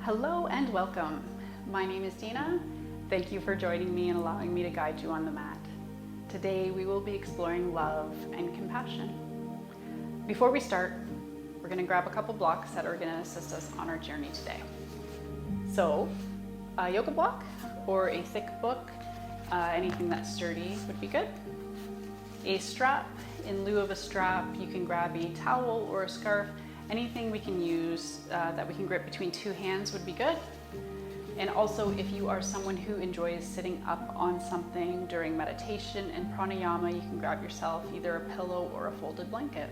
Hello and welcome. My name is Dina. Thank you for joining me and allowing me to guide you on the mat. Today we will be exploring love and compassion. Before we start, we're going to grab a couple blocks that are going to assist us on our journey today. So, a yoga block or a thick book, anything that's sturdy would be good. A strap. In lieu of a strap, you can grab a towel or a scarf. Anything we can use that we can grip between two hands would be good. And also, if you are someone who enjoys sitting up on something during meditation and pranayama, you can grab yourself either a pillow or a folded blanket.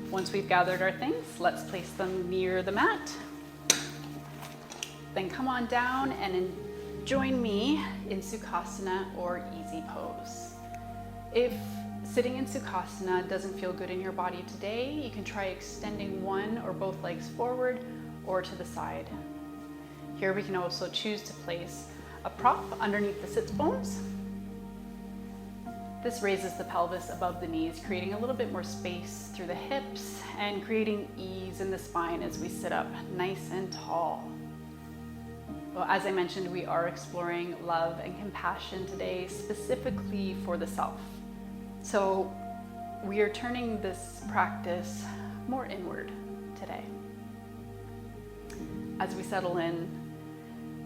Once we've gathered our things, let's place them near the mat. Then come on down and join me in Sukhasana or easy pose. If sitting in Sukhasana doesn't feel good in your body today, you can try extending one or both legs forward or to the side. Here we can also choose to place a prop underneath the sits bones. This raises the pelvis above the knees, creating a little bit more space through the hips and creating ease in the spine as we sit up nice and tall. Well, as I mentioned, we are exploring love and compassion today, specifically for the self. So we are turning this practice more inward today. As we settle in,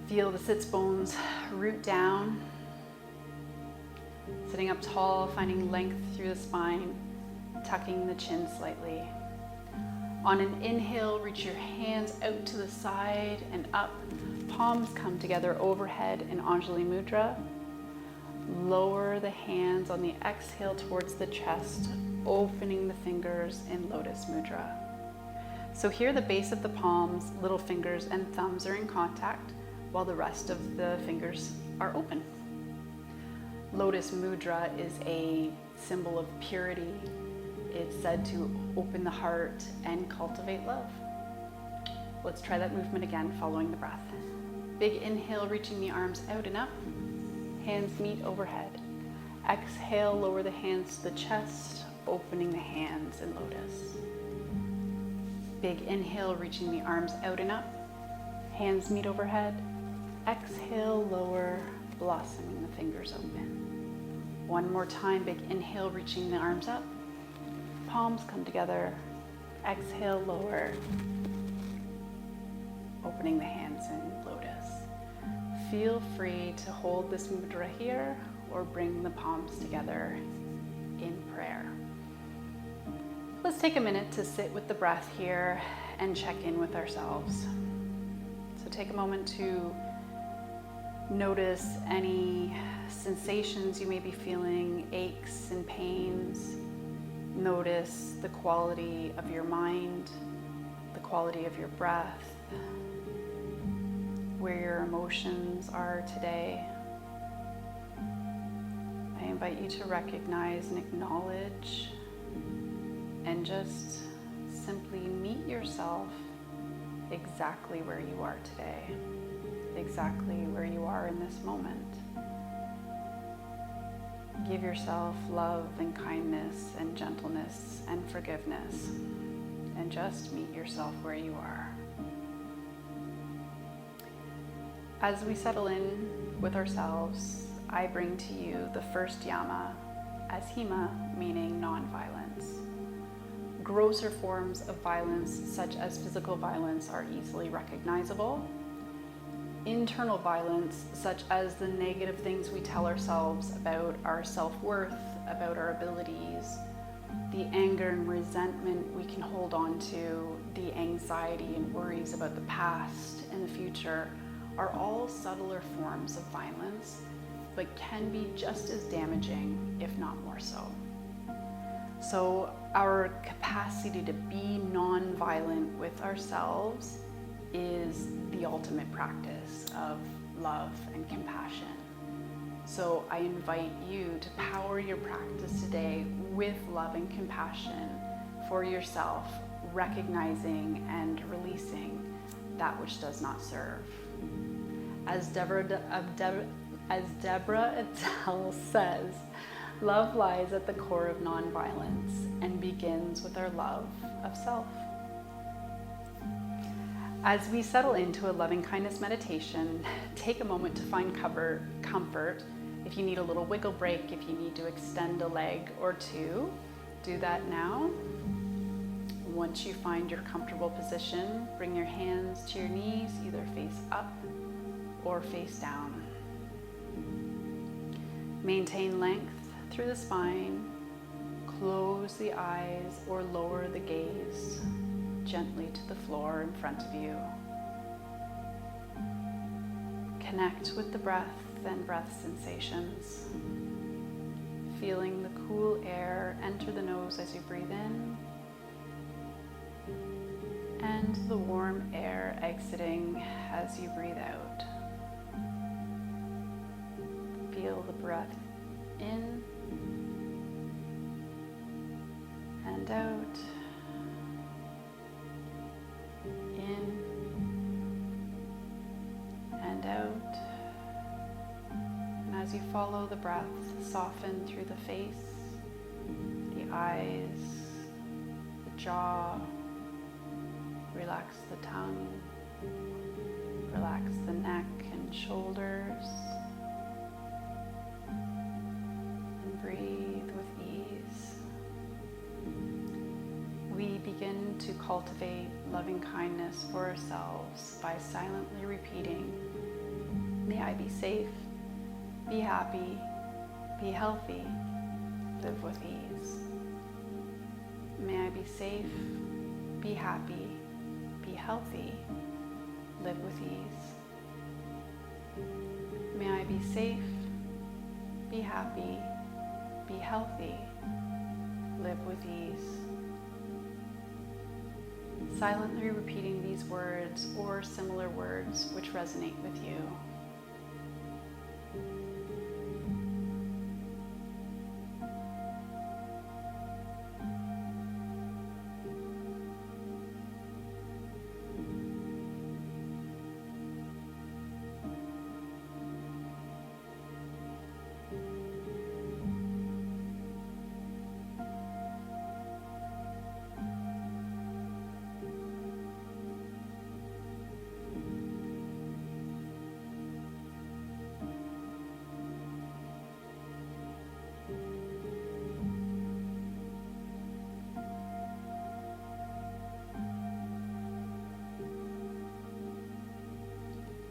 feel the sits bones root down, sitting up tall, finding length through the spine, tucking the chin slightly. On an inhale, reach your hands out to the side and up. Palms come together overhead in Anjali Mudra. Lower the hands on the exhale towards the chest, opening the fingers in Lotus Mudra. So here the base of the palms, little fingers and thumbs are in contact while the rest of the fingers are open. Lotus Mudra is a symbol of purity. It's said to open the heart and cultivate love. Let's try that movement again, following the breath. Big inhale, reaching the arms out and up. Hands meet overhead. Exhale, lower the hands to the chest, opening the hands in lotus. Big inhale, reaching the arms out and up. Hands meet overhead. Exhale, lower, blossoming the fingers open. One more time, big inhale, reaching the arms up. Palms come together. Exhale, lower, opening the hands in lotus. Feel free to hold this mudra here or bring the palms together in prayer. Let's take a minute to sit with the breath here and check in with ourselves. So take a moment to notice any sensations you may be feeling, aches and pains. Notice the quality of your mind, the quality of your breath, where your emotions are today. I invite you to recognize and acknowledge and just simply meet yourself exactly where you are today, exactly where you are in this moment. Give yourself love and kindness and gentleness and forgiveness, and just meet yourself where you are. As we settle in with ourselves, I bring to you the first yama as hima, meaning non-violence. Grosser forms of violence, such as physical violence, are easily recognizable. Internal violence, such as the negative things we tell ourselves about our self-worth, about our abilities, the anger and resentment we can hold on to, the anxiety and worries about the past and the future, are all subtler forms of violence, but can be just as damaging, if not more so. So our capacity to be non-violent with ourselves is the ultimate practice of love and compassion. So I invite you to power your practice today with love and compassion for yourself, recognizing and releasing that which does not serve. As Deborah Adele says, love lies at the core of nonviolence and begins with our love of self. As we settle into a loving kindness meditation, take a moment to find comfort. If you need a little wiggle break, if you need to extend a leg or two, do that now. Once you find your comfortable position, bring your hands to your knees, either face up or face down. Maintain length through the spine. Close the eyes or lower the gaze gently to the floor in front of you. Connect with the breath and breath sensations. Feeling the cool air enter the nose as you breathe in, and the warm air exiting as you breathe out. Feel the breath in and out, in and out. And as you follow the breath, soften through the face, the eyes, the jaw. Relax the tongue, relax the neck and shoulders, and breathe with ease. We begin to cultivate loving kindness for ourselves by silently repeating, "May I be safe, be happy, be healthy, live with ease. May I be safe, be happy, be healthy, live with ease. May I be safe, be happy, be healthy, live with ease." Silently repeating these words or similar words which resonate with you.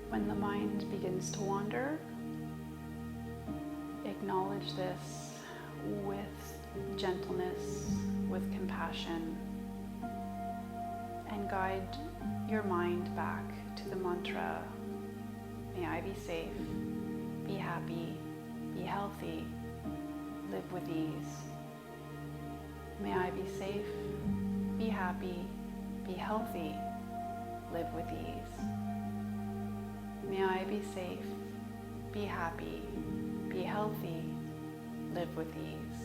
When the mind begins to wander, acknowledge this with gentleness, with compassion, and guide your mind back to the mantra, "May I be safe, be happy, be healthy, live with ease. May I be safe, be happy, be healthy, live with ease. May I be safe, be happy, be healthy, live with ease."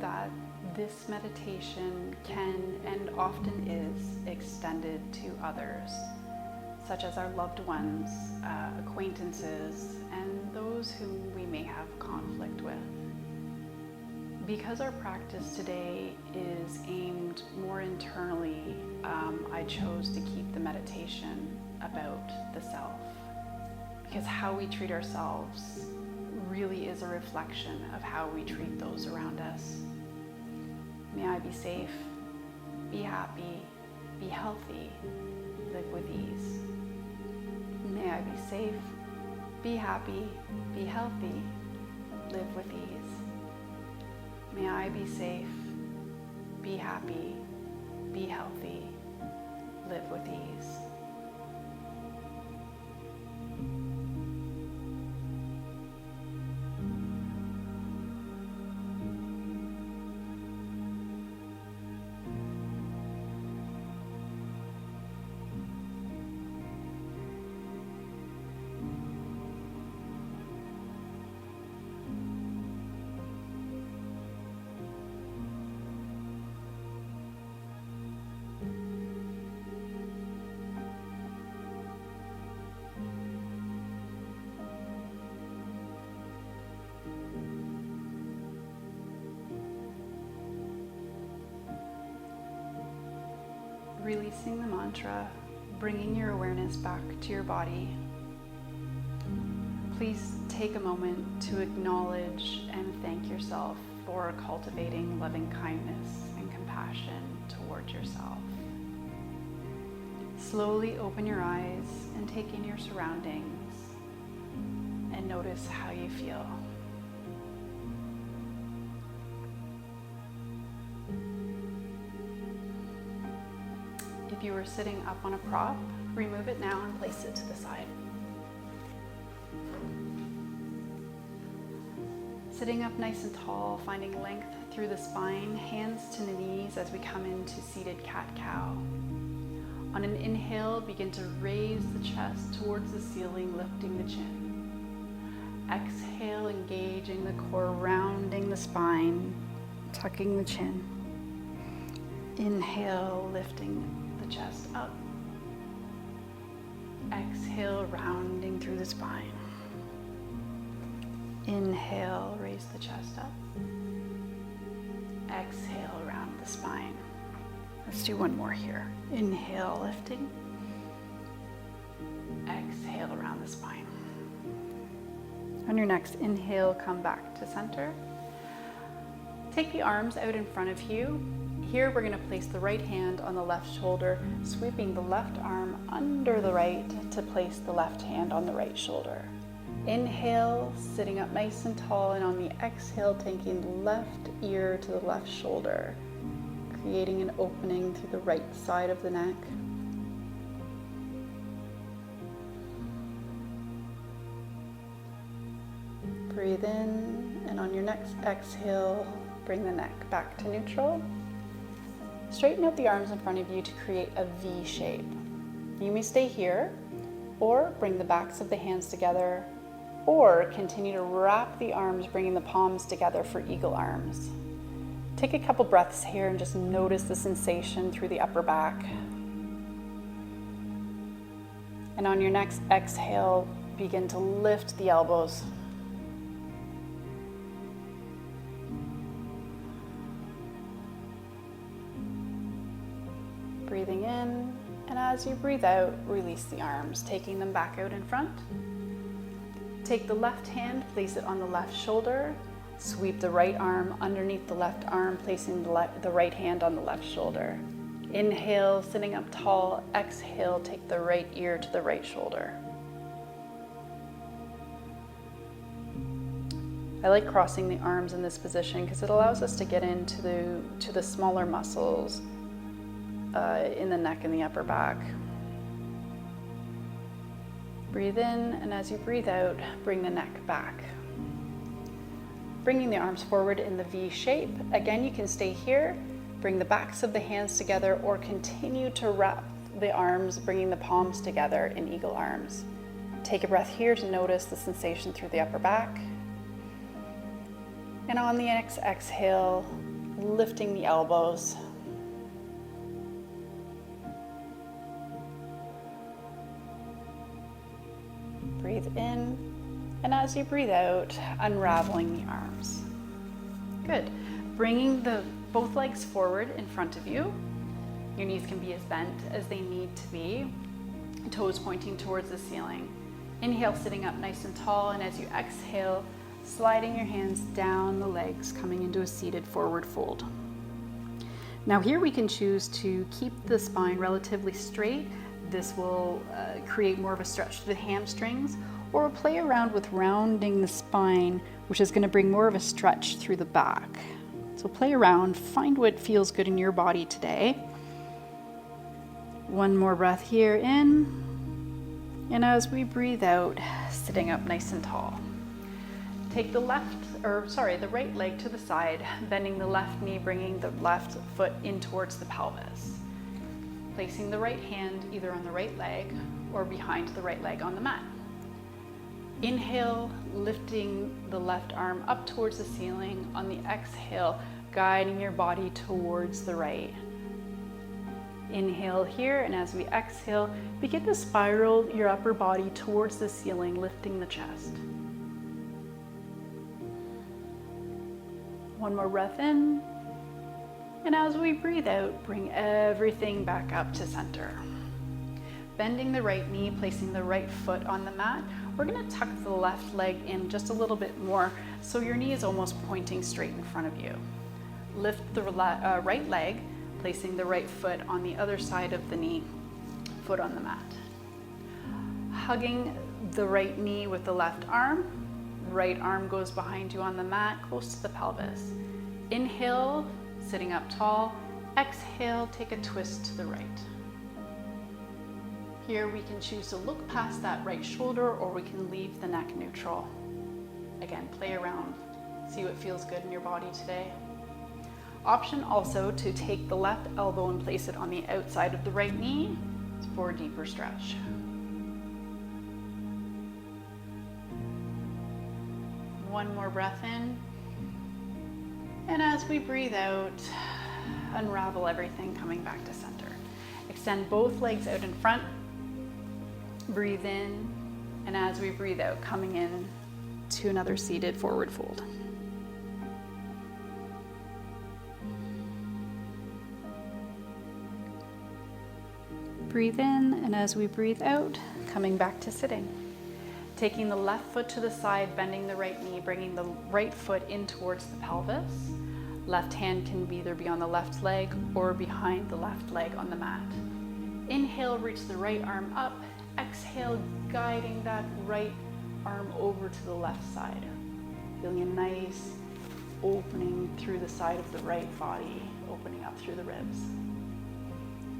That this meditation can and often is extended to others, such as our loved ones, acquaintances, and those whom we may have conflict with. Because our practice today is aimed more internally, I chose to keep the meditation about the self, because how we treat ourselves really is a reflection of how we treat those around us. May I be safe, be happy, be healthy, live with ease. May I be safe, be happy, be healthy, live with ease. May I be safe, be happy, be healthy, live with ease. releasing the mantra, bringing your awareness back to your body. Please take a moment to acknowledge and thank yourself for cultivating loving kindness and compassion towards yourself. Slowly open your eyes and take in your surroundings and notice how you feel. If you were sitting up on a prop, remove it now and place it to the side. Sitting up nice and tall, finding length through the spine, hands to the knees as we come into seated cat-cow. On an inhale, begin to raise the chest towards the ceiling, lifting the chin. Exhale, engaging the core, rounding the spine, tucking the chin. Inhale, lifting the chest up. Exhale, rounding through the spine. Inhale, raise the chest up. Exhale, round the spine. Let's do one more here. Inhale, lifting. Exhale, around the spine. On your next inhale, come back to center. Take the arms out in front of you. Here we're going to place the right hand on the left shoulder, sweeping the left arm under the right to place the left hand on the right shoulder. Inhale, sitting up nice and tall, and on the exhale, taking the left ear to the left shoulder, creating an opening through the right side of the neck. Breathe in, and on your next exhale, bring the neck back to neutral. Straighten out the arms in front of you to create a V shape. You may stay here, or bring the backs of the hands together, or continue to wrap the arms, bringing the palms together for eagle arms. Take a couple breaths here and just notice the sensation through the upper back. And on your next exhale, begin to lift the elbows. Breathing in, and as you breathe out, release the arms, taking them back out in front. Take the left hand, place it on the left shoulder. Sweep the right arm underneath the left arm, placing the right hand on the left shoulder. Inhale, sitting up tall. Exhale, take the right ear to the right shoulder. I like crossing the arms in this position because it allows us to get into the smaller muscles in the neck and the upper back. Breathe in, and as you breathe out, bring the neck back. Bringing the arms forward in the V shape. Again, you can stay here, bring the backs of the hands together, or continue to wrap the arms, bringing the palms together in eagle arms. Take a breath here to notice the sensation through the upper back. And on the next exhale, lifting the elbows. Breathe in, and as you breathe out, unraveling the arms. Good. Bringing both legs forward in front of you. Your knees can be as bent as they need to be. Toes pointing towards the ceiling. Inhale, sitting up nice and tall, and as you exhale, sliding your hands down the legs, coming into a seated forward fold. Now here we can choose to keep the spine relatively straight. This will create more of a stretch to the hamstrings, or we'll play around with rounding the spine, which is going to bring more of a stretch through the back. So play around, find what feels good in your body today. One more breath here in, and as we breathe out, sitting up nice and tall. Take the right leg to the side, bending the left knee, bringing the left foot in towards the pelvis. Placing the right hand either on the right leg or behind the right leg on the mat. Inhale, lifting the left arm up towards the ceiling. On the exhale, guiding your body towards the right. Inhale here, and as we exhale, begin to spiral your upper body towards the ceiling, lifting the chest. One more breath in. And as we breathe out, bring everything back up to center. Bending the right knee, placing the right foot on the mat, we're gonna tuck the left leg in just a little bit more so your knee is almost pointing straight in front of you. Lift the right leg, placing the right foot on the other side of the knee, foot on the mat. Hugging the right knee with the left arm, right arm goes behind you on the mat, close to the pelvis. Inhale, sitting up tall. Exhale, take a twist to the right. Here we can choose to look past that right shoulder, or we can leave the neck neutral. Again, play around, see what feels good in your body today. Option also to take the left elbow and place it on the outside of the right knee for a deeper stretch. One more breath in. And as we breathe out, unravel everything, coming back to center. Extend both legs out in front. Breathe in, and as we breathe out, coming in to another seated forward fold. Breathe in, and as we breathe out, coming back to sitting. Taking the left foot to the side, bending the right knee, bringing the right foot in towards the pelvis. Left hand can either be on the left leg or behind the left leg on the mat. Inhale, reach the right arm up. Exhale, guiding that right arm over to the left side. Feeling a nice opening through the side of the right body, opening up through the ribs.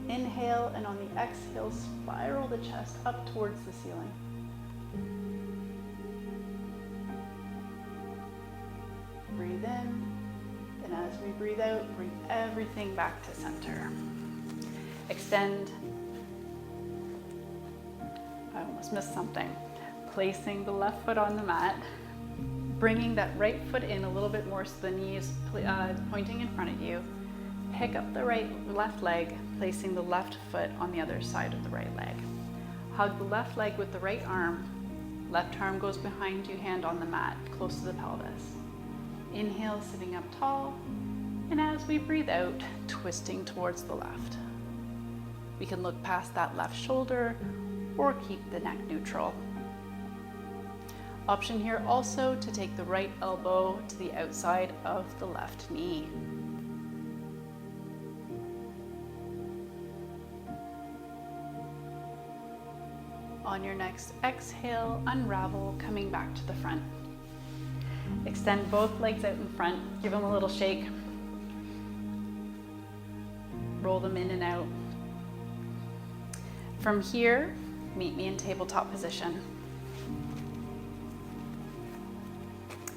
Inhale, and on the exhale, spiral the chest up towards the ceiling. Breathe in, and as we breathe out, bring everything back to center. Extend. I almost missed something. Placing the left foot on the mat, bringing that right foot in a little bit more so the knee is pointing in front of you. Pick up the left leg, placing the left foot on the other side of the right leg. Hug the left leg with the right arm. Left arm goes behind you, hand on the mat, close to the pelvis. Inhale, sitting up tall. And as we breathe out, twisting towards the left. We can look past that left shoulder or keep the neck neutral. Option here also to take the right elbow to the outside of the left knee. On your next exhale, unravel, coming back to the front. Extend both legs out in front, give them a little shake. Roll them in and out. From here, meet me in tabletop position.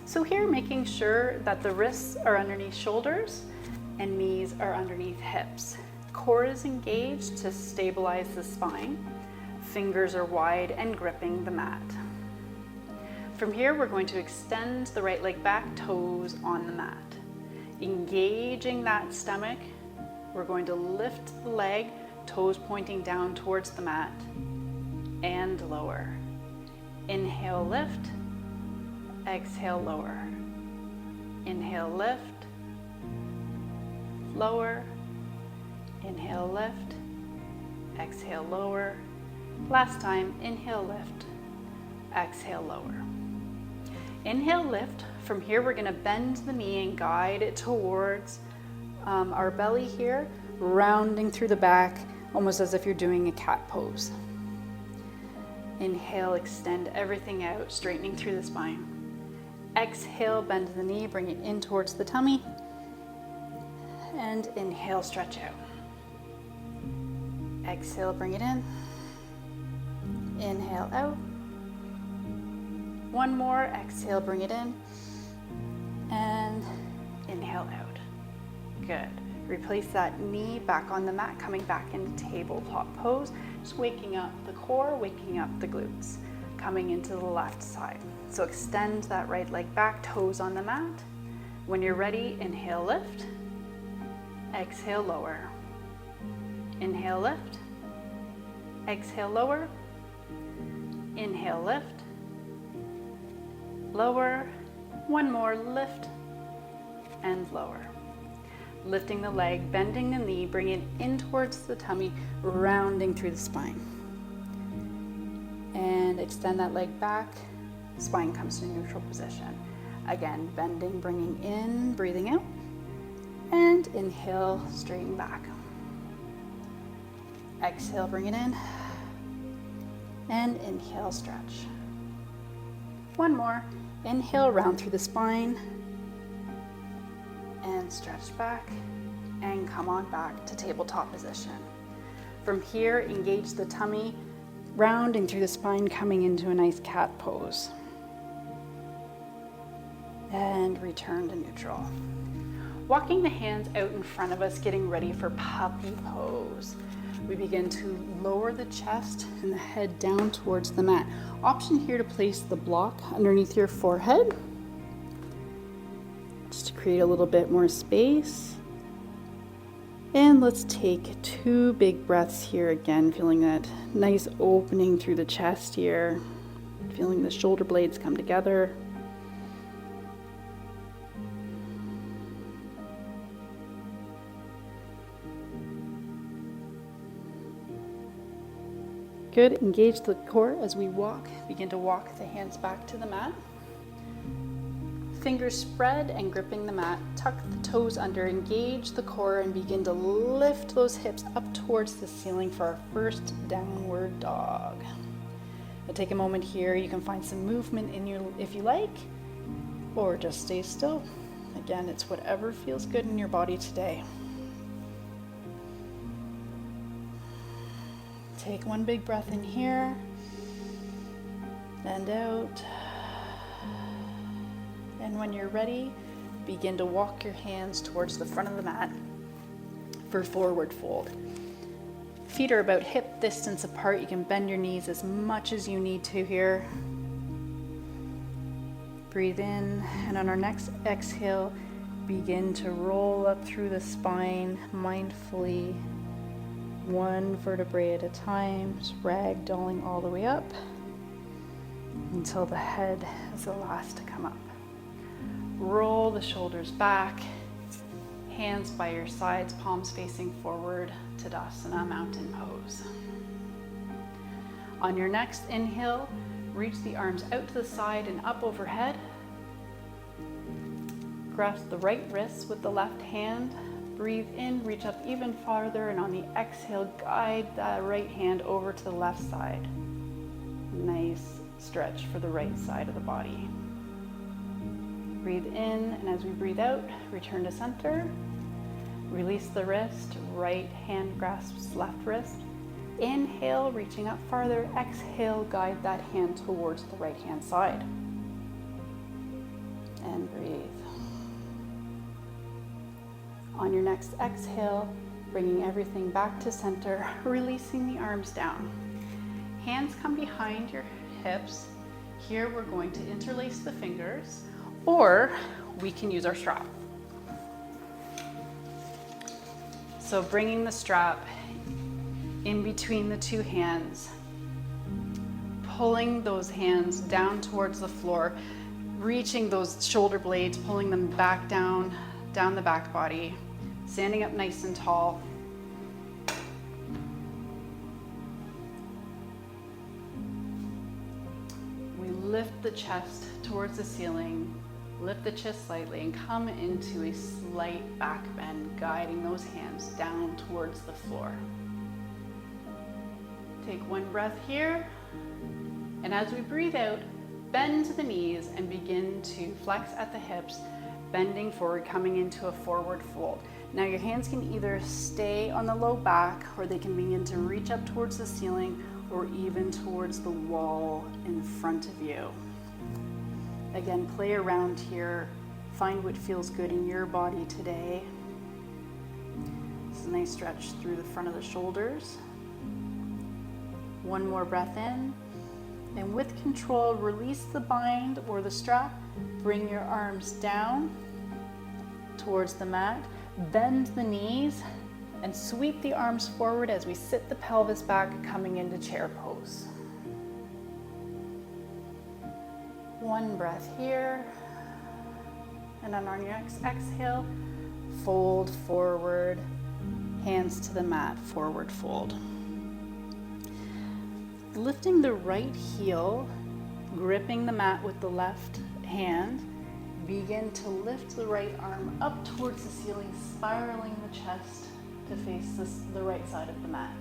So here, making sure that the wrists are underneath shoulders and knees are underneath hips. Core is engaged to stabilize the spine. Fingers are wide and gripping the mat. From here, we're going to extend the right leg back, toes on the mat. Engaging that stomach, we're going to lift the leg, toes pointing down towards the mat, and lower. Inhale, lift. Exhale, lower. Inhale, lift. Lower. Inhale, lift. Exhale, lower. Last time, inhale, lift. Exhale, lower. Inhale, lift. From here, we're going to bend the knee and guide it towards our belly here, rounding through the back, almost as if you're doing a cat pose. Inhale, extend everything out, straightening through the spine. Exhale, bend the knee, bring it in towards the tummy. And inhale, stretch out. Exhale, bring it in. Inhale out. One more, exhale, bring it in. And inhale out. Good. Replace that knee back on the mat, coming back into tabletop pose. Just waking up the core, waking up the glutes. Coming into the left side. So extend that right leg back, toes on the mat. When you're ready, inhale, lift. Exhale, lower. Inhale, lift. Exhale, lower. Inhale, lift. Lower. One more, lift and lower. Lifting the leg, bending the knee, bring it in towards the tummy, rounding through the spine. And extend that leg back, spine comes to neutral position. Again, bending, bringing in, breathing out. And inhale, straighten back. Exhale, bring it in. And inhale, stretch. One more. Inhale, round through the spine. And stretch back. And come on back to tabletop position. From here, engage the tummy, rounding through the spine, coming into a nice cat pose. And return to neutral. Walking the hands out in front of us, getting ready for puppy pose. We begin to lower the chest and the head down towards the mat. Option here to place the block underneath your forehead, just to create a little bit more space. And let's take 2 big breaths here again, feeling that nice opening through the chest here, feeling the shoulder blades come together. Good, engage the core as we walk. Begin to walk the hands back to the mat. Fingers spread and gripping the mat. Tuck the toes under, engage the core and begin to lift those hips up towards the ceiling for our first downward dog. Now take a moment here. You can find some movement in your, if you like, or just stay still. Again, it's whatever feels good in your body today. Take 1 big breath in here and out. And when you're ready, begin to walk your hands towards the front of the mat for forward fold. Feet are about hip distance apart. You can bend your knees as much as you need to here. Breathe in, and on our next exhale, begin to roll up through the spine mindfully. 1 vertebrae at a time, just ragdolling all the way up until the head is the last to come up. Roll the shoulders back, hands by your sides, palms facing forward, Tadasana, mountain pose. On your next inhale, reach the arms out to the side and up overhead. Grasp the right wrist with the left hand. Breathe in, reach up even farther, and on the exhale, guide that right hand over to the left side. Nice stretch for the right side of the body. Breathe in, and as we breathe out, return to center. Release the wrist, right hand grasps left wrist. Inhale, reaching up farther. Exhale, guide that hand towards the right hand side. And breathe. On your next exhale, bringing everything back to center, releasing the arms down. Hands come behind your hips. Here we're going to interlace the fingers, or we can use our strap. So bringing the strap in between the 2 hands, pulling those hands down towards the floor, reaching those shoulder blades, pulling them back down the back body, standing up nice and tall. We lift the chest towards the ceiling, lift the chest slightly, and come into a slight back bend, guiding those hands down towards the floor. Take 1 breath here, and as we breathe out, bend to the knees and begin to flex at the hips, bending forward, coming into a forward fold. Now your hands can either stay on the low back, or they can begin to reach up towards the ceiling or even towards the wall in front of you. Again, play around here. Find what feels good in your body today. This is a nice stretch through the front of the shoulders. 1 more breath in. And with control, release the bind or the strap. Bring your arms down towards the mat. Bend the knees and sweep the arms forward as we sit the pelvis back, coming into chair pose. 1 breath here. And on our next exhale, fold forward, hands to the mat, forward fold. Lifting the right heel, gripping the mat with the left hand, begin to lift the right arm up towards the ceiling, spiraling the chest to face the right side of the mat.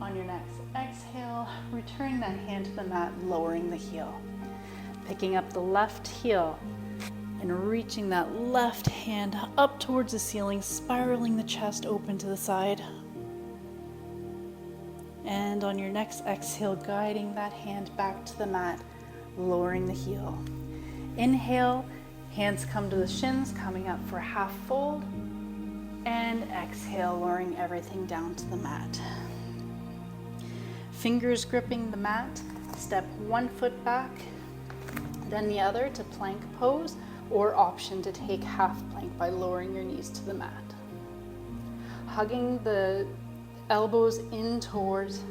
On your next exhale, returning that hand to the mat, lowering the heel. Picking up the left heel and reaching that left hand up towards the ceiling, spiraling the chest open to the side. And on your next exhale, guiding that hand back to the mat, lowering the heel. Inhale, hands come to the shins, coming up for half fold. And exhale, lowering everything down to the mat. Fingers gripping the mat, step one foot back, then the other to plank pose, or option to take half plank by lowering your knees to the mat. Hugging the elbows in towards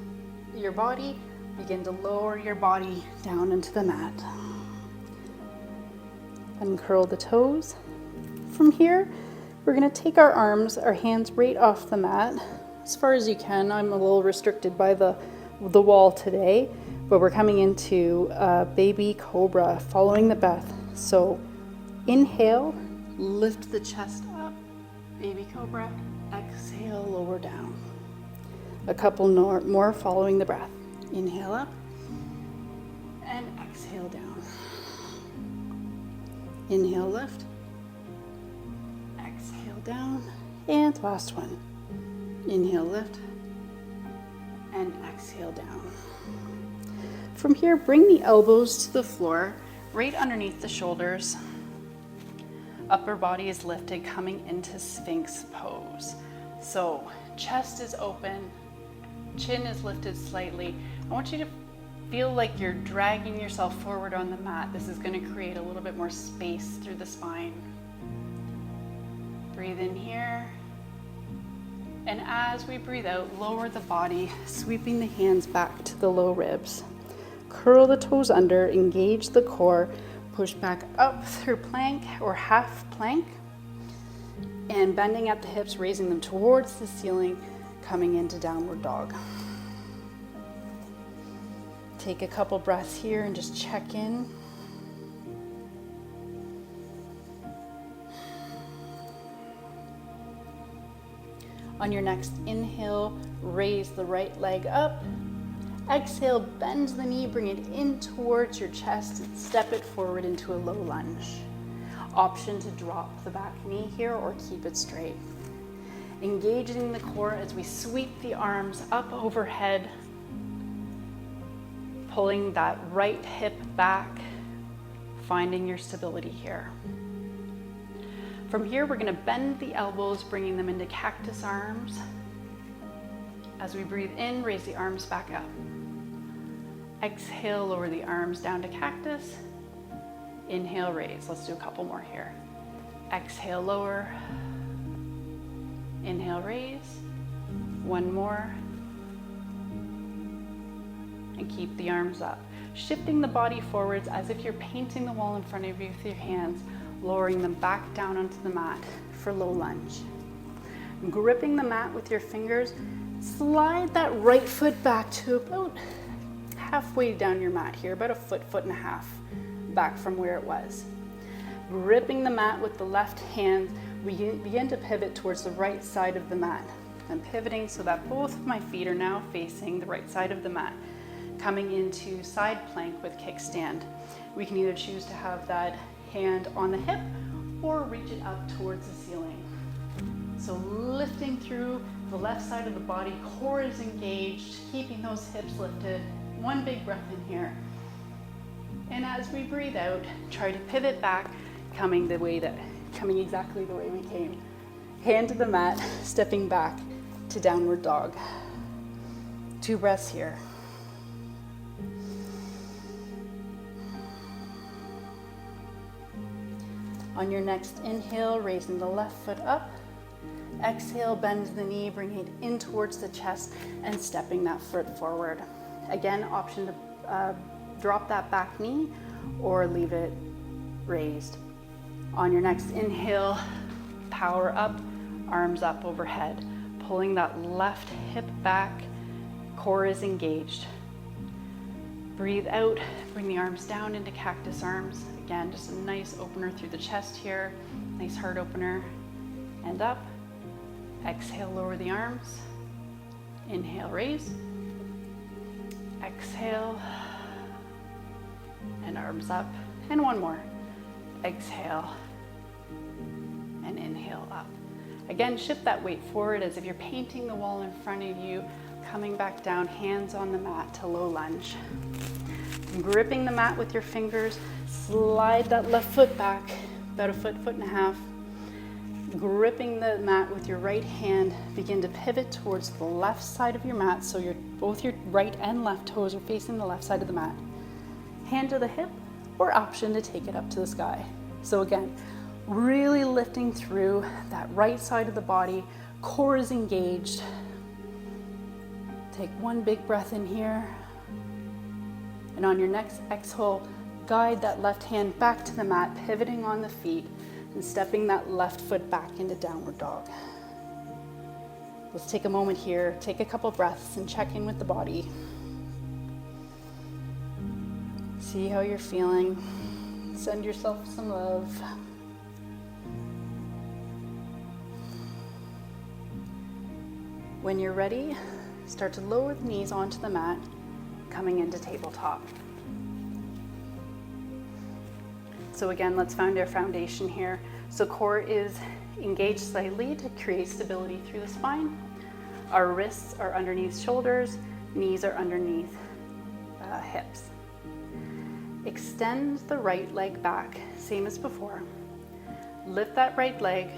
your body, begin to lower your body down into the mat. Uncurl the toes. From here, we're going to take our arms, our hands right off the mat, as far as you can. I'm a little restricted by the wall today, but we're coming into baby cobra, following the breath. So inhale, lift the chest up, baby cobra. Exhale, lower down. A couple more following the breath. Inhale up and exhale down. Inhale, lift. Exhale down. And last one. Inhale, lift. And exhale down. From here, bring the elbows to the floor, right underneath the shoulders. Upper body is lifted, coming into Sphinx pose. So chest is open, chin is lifted slightly. I want you to feel like you're dragging yourself forward on the mat. This is going to create a little bit more space through the spine. Breathe in here. And as we breathe out, lower the body, sweeping the hands back to the low ribs. Curl the toes under, engage the core, push back up through plank or half plank, and bending at the hips, raising them towards the ceiling, coming into downward dog. Take a couple breaths here and just check in. On your next inhale, raise the right leg up. Exhale, bend the knee, bring it in towards your chest and step it forward into a low lunge. Option to drop the back knee here or keep it straight. Engaging the core as we sweep the arms up overhead, pulling that right hip back, finding your stability here. From here, we're going to bend the elbows, bringing them into cactus arms. As we breathe in, raise the arms back up. Exhale, lower the arms down to cactus. Inhale, raise. Let's do a couple more here. Exhale, lower. Inhale, raise. One more. And keep the arms up. Shifting the body forwards as if you're painting the wall in front of you with your hands, lowering them back down onto the mat for low lunge. Gripping the mat with your fingers, slide that right foot back to about halfway down your mat here, about a foot, foot and a half back from where it was. Gripping the mat with the left hand, we begin to pivot towards the right side of the mat. I'm pivoting so that both of my feet are now facing the right side of the mat, coming into side plank with kickstand. We can either choose to have that hand on the hip or reach it up towards the ceiling. So lifting through the left side of the body, core is engaged, keeping those hips lifted. One big breath in here. And as we breathe out, try to pivot back, coming exactly the way we came. Hand to the mat, stepping back to downward dog. 2 breaths here. On your next inhale, raising the left foot up. Exhale, bend the knee, bring it in towards the chest and stepping that foot forward. Again, option to drop that back knee or leave it raised. On your next inhale, power up, arms up overhead, pulling that left hip back, core is engaged. Breathe out, bring the arms down into cactus arms. Again, just a nice opener through the chest here, nice heart opener, and up. Exhale, lower the arms. Inhale, raise. Exhale, and arms up. And one more. Exhale, and inhale up. Again, shift that weight forward as if you're painting the wall in front of you, coming back down, hands on the mat to low lunge. Gripping the mat with your fingers, slide that left foot back, about a foot, foot and a half. Gripping the mat with your right hand, begin to pivot towards the left side of your mat, so both your right and left toes are facing the left side of the mat. Hand to the hip, or option to take it up to the sky. So again, really lifting through that right side of the body, core is engaged. Take one big breath in here. And on your next exhale, guide that left hand back to the mat, pivoting on the feet and stepping that left foot back into downward dog. Let's take a moment here, take a couple breaths and check in with the body. See how you're feeling. Send yourself some love. When you're ready, start to lower the knees onto the mat, coming into tabletop. So again, let's find our foundation here. So core is engaged slightly to create stability through the spine. Our wrists are underneath shoulders, knees are underneath hips. Extend the right leg back, same as before. Lift that right leg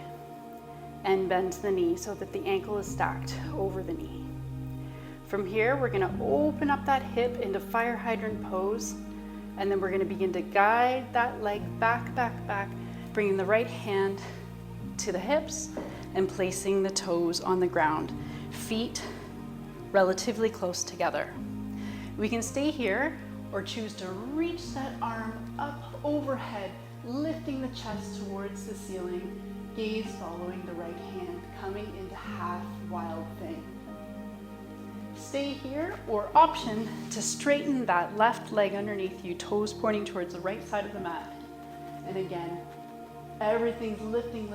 and bend the knee so that the ankle is stacked over the knee. From here, we're gonna open up that hip into fire hydrant pose, and then we're gonna begin to guide that leg back, bringing the right hand to the hips and placing the toes on the ground. Feet relatively close together. We can stay here or choose to reach that arm up overhead, lifting the chest towards the ceiling, gaze following the right hand, coming into half wild thing. Stay here, or option to straighten that left leg underneath you, toes pointing towards the right side of the mat. And again, everything's lifting,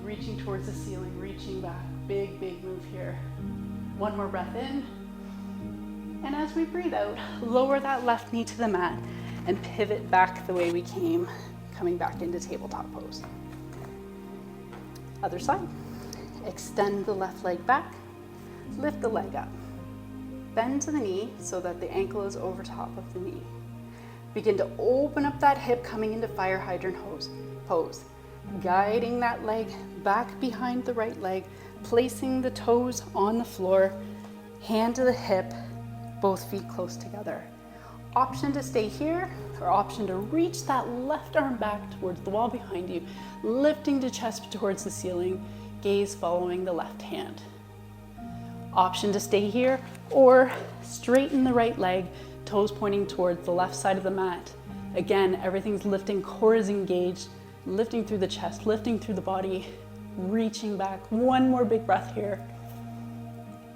reaching towards the ceiling, reaching back. Big move here. One more breath in. And as we breathe out, lower that left knee to the mat and pivot back the way we came, coming back into tabletop pose. Other side. Extend the left leg back, lift the leg up. Bend to the knee so that the ankle is over top of the knee. Begin to open up that hip, coming into fire hydrant pose. Guiding that leg back behind the right leg, placing the toes on the floor, hand to the hip, both feet close together. Option to stay here, or option to reach that left arm back towards the wall behind you, lifting the chest towards the ceiling, gaze following the left hand. Option to stay here, or straighten the right leg, toes pointing towards the left side of the mat. Again, everything's lifting, core is engaged, lifting through the chest, lifting through the body, reaching back. One more big breath here.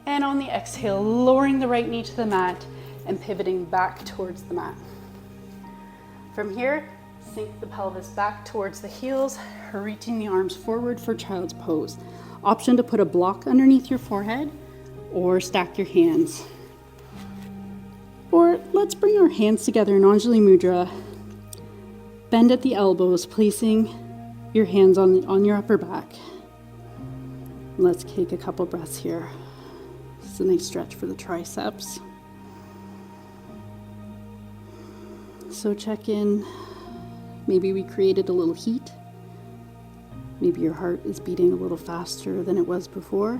And on the exhale, lowering the right knee to the mat and pivoting back towards the mat. From here, sink the pelvis back towards the heels, reaching the arms forward for child's pose. Option to put a block underneath your forehead or stack your hands. Or let's bring our hands together in Anjali Mudra. Bend at the elbows, placing your hands on your upper back. Let's take a couple breaths here. This is a nice stretch for the triceps. So check in. Maybe we created a little heat. Maybe your heart is beating a little faster than it was before.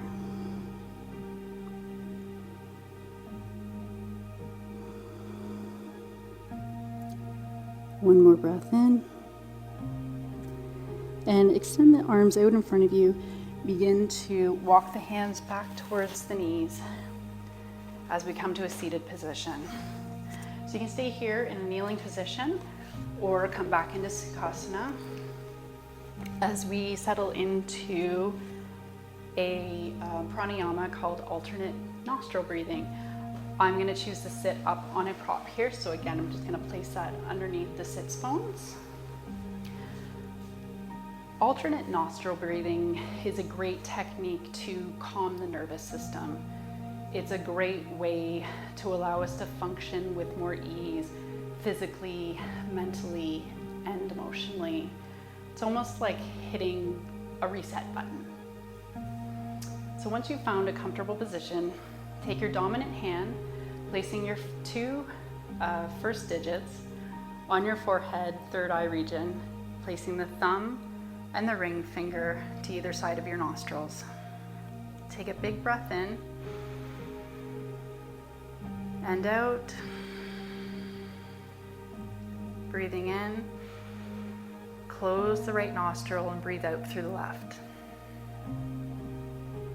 One more breath in. And extend the arms out in front of you. Begin to walk the hands back towards the knees as we come to a seated position. So you can stay here in a kneeling position or come back into Sukhasana. as we settle into a pranayama called alternate nostril breathing. I'm going to choose to sit up on a prop here. So again, I'm just going to place that underneath the sits bones. Alternate nostril breathing is a great technique to calm the nervous system. It's a great way to allow us to function with more ease, physically, mentally, and emotionally. It's almost like hitting a reset button. So once you've found a comfortable position, take your dominant hand, placing your two first digits on your forehead, third eye region, placing the thumb and the ring finger to either side of your nostrils. Take a big breath in and out. Breathing in, close the right nostril and breathe out through the left.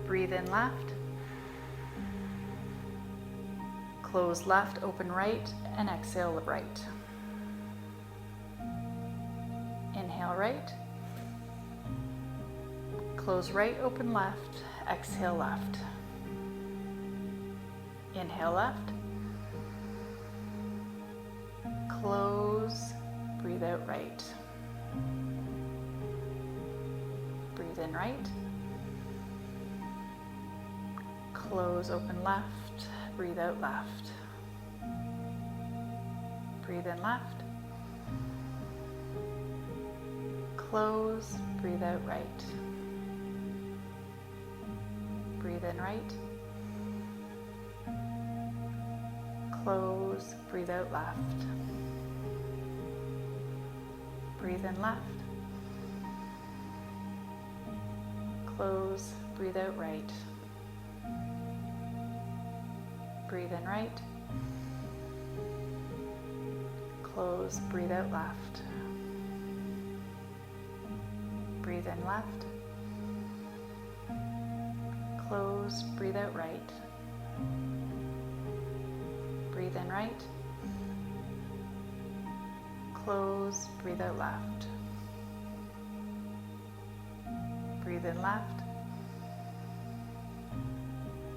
Breathe in left, close left, open right, and exhale right. Inhale right, close right, open left, exhale left. Inhale left, close, breathe out right. Breathe in right, close, open left, breathe out left. Breathe in left, close, breathe out right. Breathe in right, close, breathe out left. Breathe in left, close, breathe out right. Breathe in right, close, breathe out left. Breathe in left, close, breathe out right. Breathe in right, close, breathe out left. Breathe in left,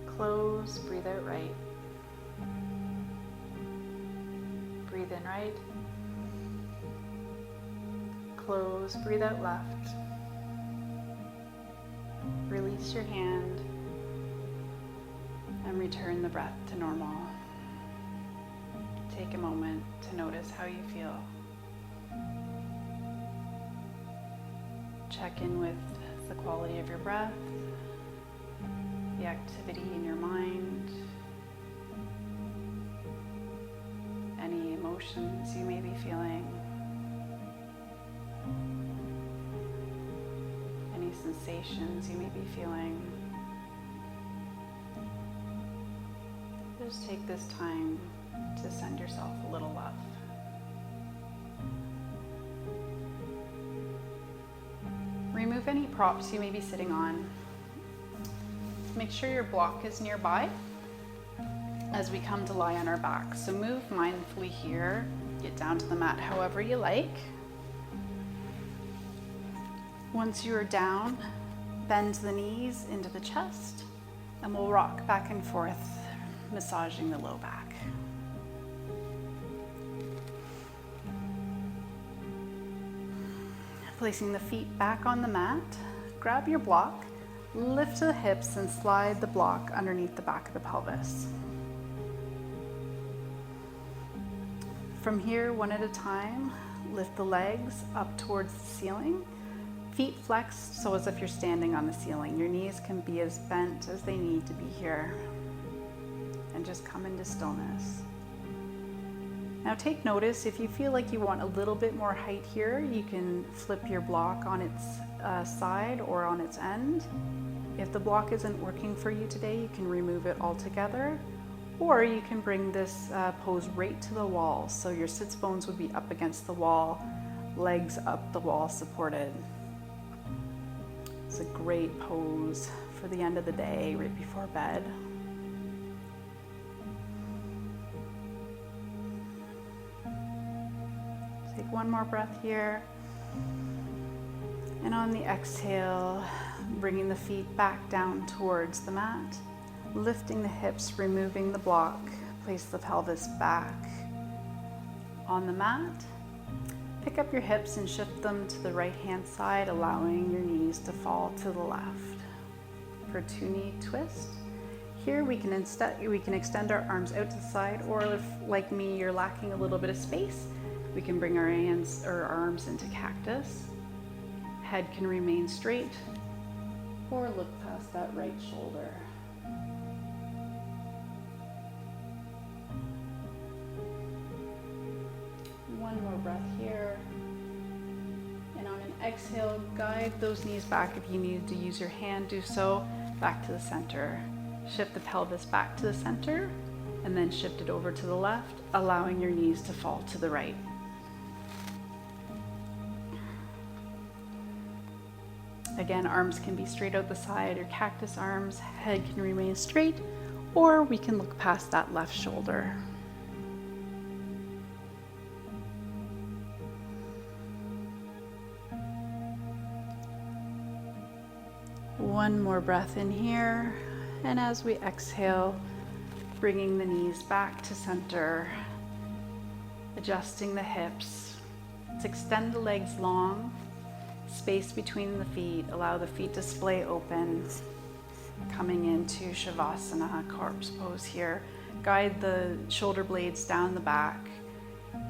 close, breathe out right. Breathe in right, close, breathe out left. Release your hand and return the breath to normal. Take a moment to notice how you feel. Check in with the quality of your breath, the activity in your mind, any emotions you may be feeling, any sensations you may be feeling. Just take this time to send yourself a little love. Remove any props you may be sitting on. Make sure your block is nearby as we come to lie on our back. So move mindfully here, get down to the mat however you like. Once you are down, bend the knees into the chest, and we'll rock back and forth, massaging the low back. Placing the feet back on the mat, grab your block, lift to the hips and slide the block underneath the back of the pelvis. From here, one at a time, lift the legs up towards the ceiling, feet flexed so as if you're standing on the ceiling. Your knees can be as bent as they need to be here. And just come into stillness. Now take notice, if you feel like you want a little bit more height here, you can flip your block on its side or on its end. If the block isn't working for you today, you can remove it altogether, or you can bring this pose right to the wall. So your sits bones would be up against the wall, legs up the wall supported. It's a great pose for the end of the day, right before bed. Take one more breath here. And on the exhale, bringing the feet back down towards the mat, lifting the hips, removing the block, place the pelvis back on the mat. Pick up your hips and shift them to the right hand side, allowing your knees to fall to the left. For two-knee twist. Here we can extend our arms out to the side, or if, like me, you're lacking a little bit of space, we can bring our hands or arms into cactus. Head can remain straight, or look past that right shoulder. One more breath here. And on an exhale, guide those knees back. If you need to use your hand, do so. Back to the center. Shift the pelvis back to the center, and then shift it over to the left, allowing your knees to fall to the right. Again, arms can be straight out the side or cactus arms. Head can remain straight, or we can look past that left shoulder. One more breath in here, and as we exhale, bringing the knees back to center, adjusting the hips. Let's extend the legs long, space between the feet, allow the feet to splay open, coming into Shavasana, corpse pose here. Guide the shoulder blades down the back,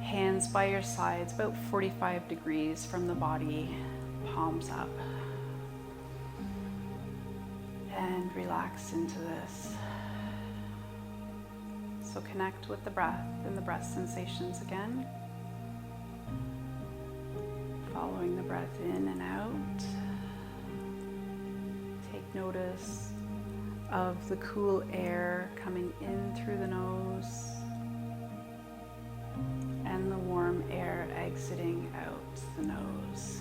hands by your sides, about 45 degrees from the body, palms up. And relax into this. So connect with the breath and the breath sensations again. Following the breath in and out. Take notice of the cool air coming in through the nose and the warm air exiting out the nose.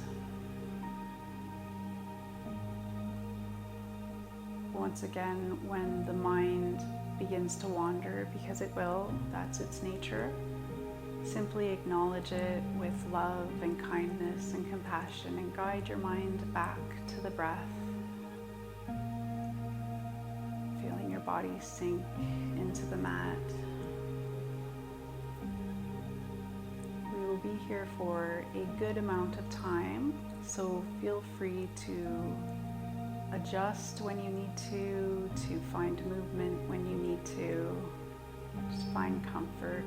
Once again, when the mind begins to wander, because it will, that's its nature, simply acknowledge it with love and kindness and compassion, and guide your mind back to the breath. Feeling your body sink into the mat. We will be here for a good amount of time, so feel free to adjust when you need to find movement when you need to, just find comfort.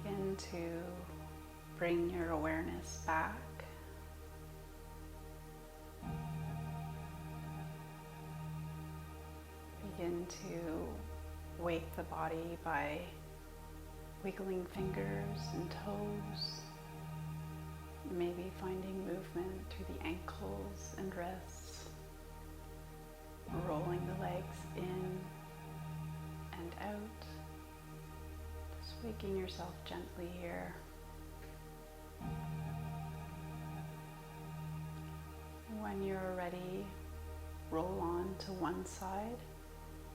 Begin to bring your awareness back. Begin to wake the body by wiggling fingers and toes, maybe finding movement through the ankles and wrists, rolling the legs in and out, just waking yourself gently here. When you're ready, roll on to one side,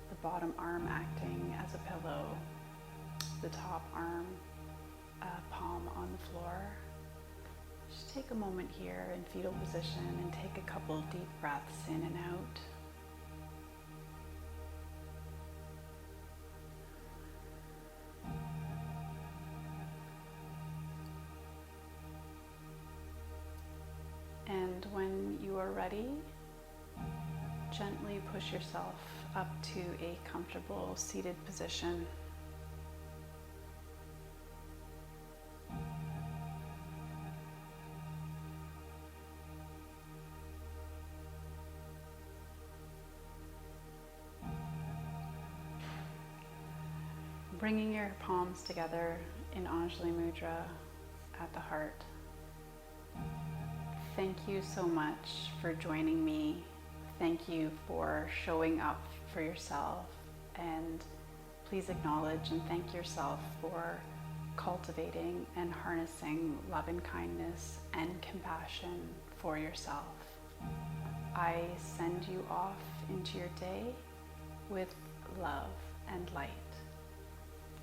the bottom arm acting as a pillow, the top arm, palm on the floor. Just take a moment here in fetal position and take a couple deep breaths in and out. And when you are ready, gently push yourself up to a comfortable seated position. Bringing your palms together in Anjali Mudra at the heart. Thank you so much for joining me. Thank you for showing up for yourself, and please acknowledge and thank yourself for cultivating and harnessing love and kindness and compassion for yourself. I send you off into your day with love and light.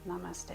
Namaste.